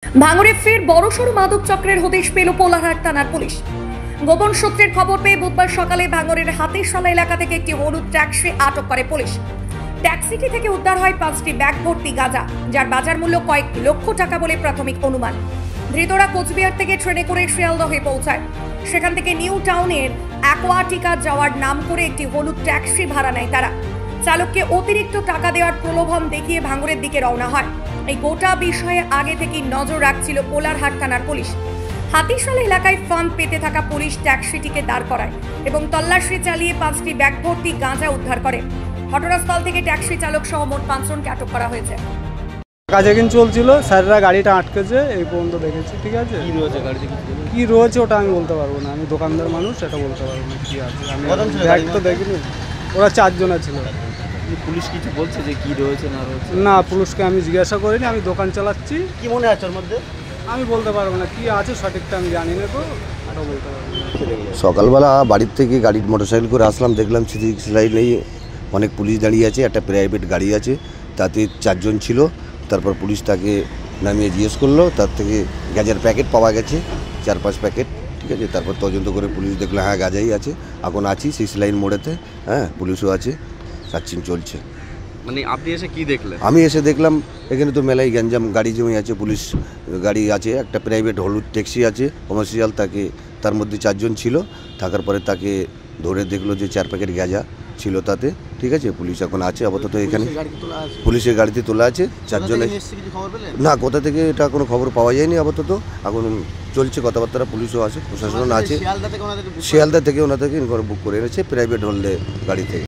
ভাঙড়ে ফের বড়সড় মাদক চক্রের হদিশ পেল পোলারহাট থানার পুলিশ। গোপন সূত্রের খবর পেয়ে বুধবার সকালে ভাঙড়ের হাতিশালা এলাকা থেকে একটি হলুদ ট্যাক্সি আটক করে পুলিশ। ট্যাক্সিটি থেকে উদ্ধার হয় 5টি ব্যাগ ভর্তি গাঁজা, যার বাজার মূল্য কয়েক লক্ষ টাকা বলে প্রাথমিক অনুমান। ধৃতরা কোচবিহার থেকে ট্রেনে করে শিয়ালদহে পৌঁছায়। সেখান থেকে নিউ টাউনের অ্যাকোয়াটিকা যাওয়ার নাম করে একটি হলুদ ট্যাক্সি ভাড়া নেয় তারা। চালককে অতিরিক্ত টাকা দেওয়ার প্রলোভন দেখিয়ে ভাঙড়ের দিকে রওনা হয়। এই গোটা বিষয়ে আগে থেকেই নজর রাখছিল পোলারহাট থানার পুলিশ। হাতিশালা এলাকায় ফান্ড পেতে থাকা পুলিশ ট্যাক্সিটিকে দাঁড় করায় এবং তল্লাশি চালিয়ে 5টি ব্যাগ ভর্তি গাঁজা উদ্ধার করে। ঘটনাস্থল থেকে ট্যাক্সি চালক সহ মোট 5 জনকে আটক করা হয়েছে। কাজে কিন্তু চলছিল, স্যাররা গাড়িটা আটকেছে, এই পর্যন্ত দেখেছি। ঠিক আছে, কি রয়েছে গাড়িতে, কি রয়েছে ওটা আমি বলতে পারবো না, আমি দোকানদার মানুষ, এটা বলতে পারবো না কি আছে। আমি ব্যাগ তো দেখিনি। ওরা 4 জন ছিল। পুলিশ কিছু বলছে যে কি রয়েছে না রয়েছে? না, পুলিশকে আমি জিজ্ঞাসা করিনি, আমি দোকান চালাচ্ছি। কি মনে আছে ওর মধ্যে? আমি বলতে পারবো না কি আছে, সঠিকটা আমি জানি না, তো এটা বলতে পারবো না। সকালবেলা বাড়ির থেকে গাড়ির মোটরসাইকেল করে আসলাম, দেখলাম লাইনেই অনেক পুলিশ দাঁড়িয়ে আছে, একটা প্রাইভেট গাড়ি আছে, তাতে 4 জন ছিল। তারপর পুলিশ তাকে নামিয়ে জিজ্ঞেস করলো, তার থেকে গাঁজার প্যাকেট পাওয়া গেছে 4-5 প্যাকেট। ঠিক আছে, তারপর তদন্ত করে পুলিশ দেখলো হ্যাঁ গাঁজাই আছে। এখন আছি 6 লাইন মোড়েতে, হ্যাঁ পুলিশও আছে, সার্চিং চলছে। মানে আপনি এসে কি দেখলেন? আমি এসে দেখলাম এখানে তো মেলাই গ্যাঞ্জাম, গাড়ি জমি আছে, পুলিশ গাড়ি আছে, একটা প্রাইভেট হলুদ ট্যাক্সি আছে কমার্শিয়াল, তার মধ্যে 4 জন ছিল। থাকার পরে তাকে ধরে দেখলো যে 4 প্যাকেট গাঁজা ছিল তাতে। ঠিক আছে, পুলিশ এখন আছে আপাতত এখানে, পুলিশের গাড়িতে তোলা আছে 4 জনে। না, কোথা থেকে এটা কোনো খবর পাওয়া যায়নি আপাতত, এখন চলছে কথাবার্তা, পুলিশও আছে, প্রশাসন আছে। শিয়ালদা থেকে ওনাদেরকে বুক করে এনেছে প্রাইভেট হলদে গাড়ি থেকে।